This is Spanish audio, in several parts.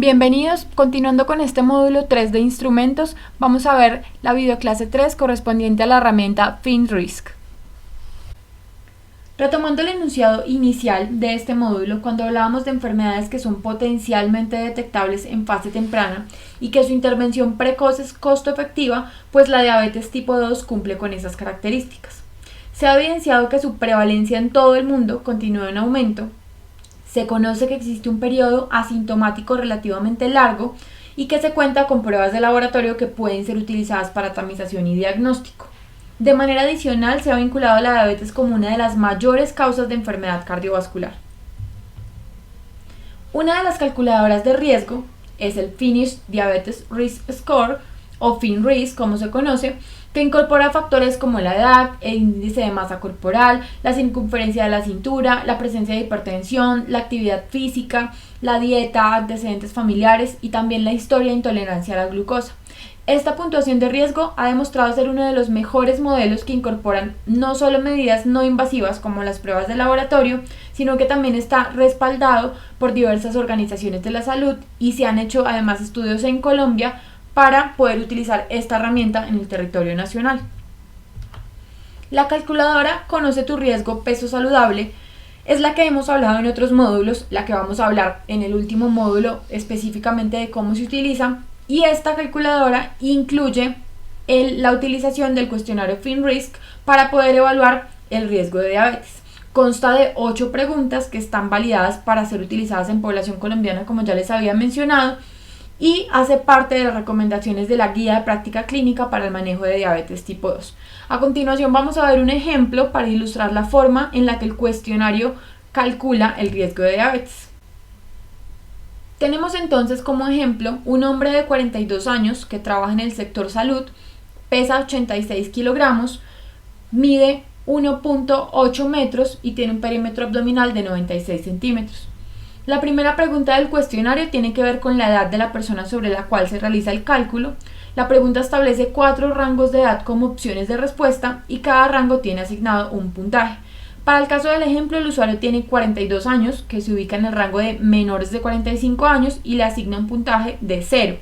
Bienvenidos, continuando con este módulo 3 de instrumentos, vamos a ver la videoclase 3 correspondiente a la herramienta FinRisk. Retomando el enunciado inicial de este módulo, cuando hablábamos de enfermedades que son potencialmente detectables en fase temprana y que su intervención precoz es costo efectiva, pues la diabetes tipo 2 cumple con esas características. Se ha evidenciado que su prevalencia en todo el mundo continúa en aumento. Se conoce que existe un periodo asintomático relativamente largo y que se cuenta con pruebas de laboratorio que pueden ser utilizadas para tamización y diagnóstico. De manera adicional, se ha vinculado a la diabetes como una de las mayores causas de enfermedad cardiovascular. Una de las calculadoras de riesgo es el Finnish Diabetes Risk Score, o FinRisk como se conoce, que incorpora factores como la edad, el índice de masa corporal, la circunferencia de la cintura, la presencia de hipertensión, la actividad física, la dieta, antecedentes familiares y también la historia de intolerancia a la glucosa. Esta puntuación de riesgo ha demostrado ser uno de los mejores modelos que incorporan no solo medidas no invasivas como las pruebas de laboratorio, sino que también está respaldado por diversas organizaciones de la salud y se han hecho además estudios en Colombia para poder utilizar esta herramienta en el territorio nacional. La calculadora Conoce tu riesgo peso saludable es la que hemos hablado en otros módulos, la que vamos a hablar en el último módulo específicamente de cómo se utiliza, y esta calculadora incluye la utilización del cuestionario FinRisk para poder evaluar el riesgo de diabetes. Consta de 8 preguntas que están validadas para ser utilizadas en población colombiana, como ya les había mencionado, y hace parte de las recomendaciones de la Guía de Práctica Clínica para el Manejo de Diabetes Tipo 2. A continuación vamos a ver un ejemplo para ilustrar la forma en la que el cuestionario calcula el riesgo de diabetes. Tenemos entonces como ejemplo un hombre de 42 años que trabaja en el sector salud, pesa 86 kilogramos, mide 1.8 metros y tiene un perímetro abdominal de 96 centímetros. La primera pregunta del cuestionario tiene que ver con la edad de la persona sobre la cual se realiza el cálculo. La pregunta establece 4 rangos de edad como opciones de respuesta y cada rango tiene asignado un puntaje. Para el caso del ejemplo, el usuario tiene 42 años, que se ubica en el rango de menores de 45 años y le asigna un puntaje de 0.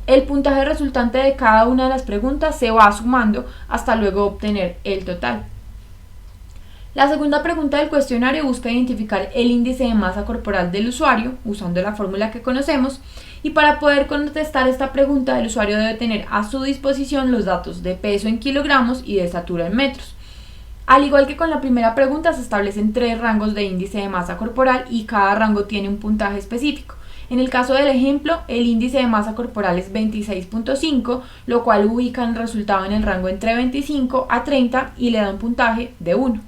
El puntaje resultante de cada una de las preguntas se va sumando hasta luego obtener el total. La segunda pregunta del cuestionario busca identificar el índice de masa corporal del usuario, usando la fórmula que conocemos, y para poder contestar esta pregunta el usuario debe tener a su disposición los datos de peso en kilogramos y de estatura en metros. Al igual que con la primera pregunta, se establecen 3 rangos de índice de masa corporal y cada rango tiene un puntaje específico. En el caso del ejemplo, el índice de masa corporal es 26.5, lo cual ubica el resultado en el rango entre 25 a 30 y le da un puntaje de 1.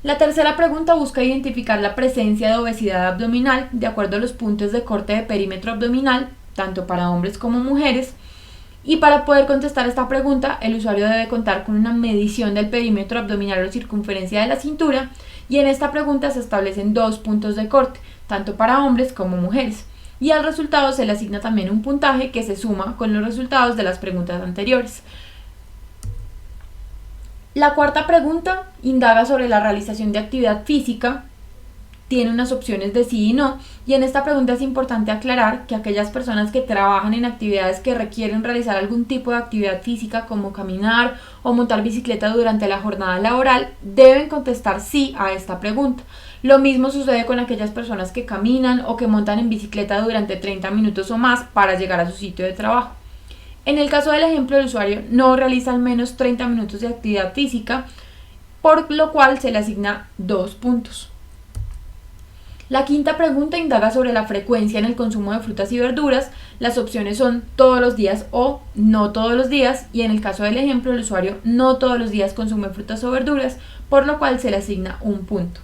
La tercera pregunta busca identificar la presencia de obesidad abdominal de acuerdo a los puntos de corte de perímetro abdominal, tanto para hombres como mujeres, y para poder contestar esta pregunta el usuario debe contar con una medición del perímetro abdominal o circunferencia de la cintura, y en esta pregunta se establecen 2 puntos de corte, tanto para hombres como mujeres, y al resultado se le asigna también un puntaje que se suma con los resultados de las preguntas anteriores. La cuarta pregunta indaga sobre la realización de actividad física, tiene unas opciones de sí y no, y en esta pregunta es importante aclarar que aquellas personas que trabajan en actividades que requieren realizar algún tipo de actividad física como caminar o montar bicicleta durante la jornada laboral deben contestar sí a esta pregunta. Lo mismo sucede con aquellas personas que caminan o que montan en bicicleta durante 30 minutos o más para llegar a su sitio de trabajo. En el caso del ejemplo, el usuario no realiza al menos 30 minutos de actividad física, por lo cual se le asigna 2 puntos. La quinta pregunta indaga sobre la frecuencia en el consumo de frutas y verduras. Las opciones son todos los días o no todos los días, y en el caso del ejemplo, el usuario no todos los días consume frutas o verduras, por lo cual se le asigna un punto.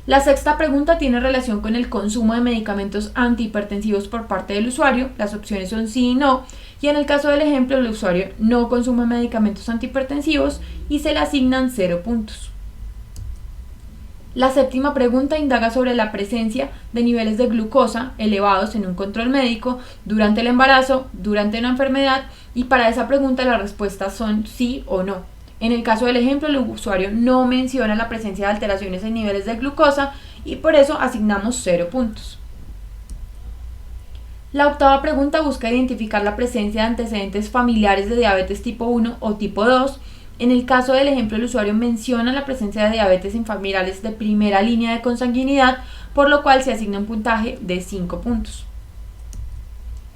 La sexta pregunta tiene relación con el consumo de medicamentos antihipertensivos por parte del usuario. Las opciones son sí y no, y en el caso del ejemplo el usuario no consume medicamentos antihipertensivos y se le asignan 0 puntos. La séptima pregunta indaga sobre la presencia de niveles de glucosa elevados en un control médico durante el embarazo, durante una enfermedad, y para esa pregunta las respuestas son sí o no. En el caso del ejemplo, el usuario no menciona la presencia de alteraciones en niveles de glucosa y por eso asignamos 0 puntos. La octava pregunta busca identificar la presencia de antecedentes familiares de diabetes tipo 1 o tipo 2. En el caso del ejemplo, el usuario menciona la presencia de diabetes en familiares de primera línea de consanguinidad, por lo cual se asigna un puntaje de 5 puntos.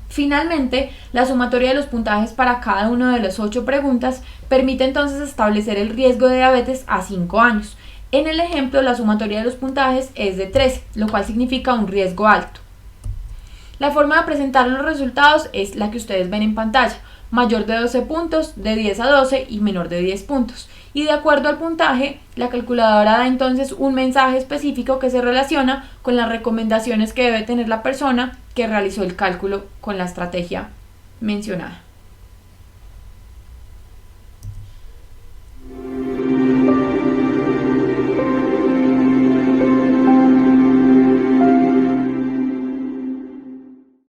Finalmente, la sumatoria de los puntajes para cada una de las 8 preguntas permite entonces establecer el riesgo de diabetes a 5 años. En el ejemplo, la sumatoria de los puntajes es de 13, lo cual significa un riesgo alto. La forma de presentar los resultados es la que ustedes ven en pantalla: mayor de 12 puntos, de 10 a 12 y menor de 10 puntos. Y de acuerdo al puntaje, la calculadora da entonces un mensaje específico que se relaciona con las recomendaciones que debe tener la persona que realizó el cálculo con la estrategia mencionada.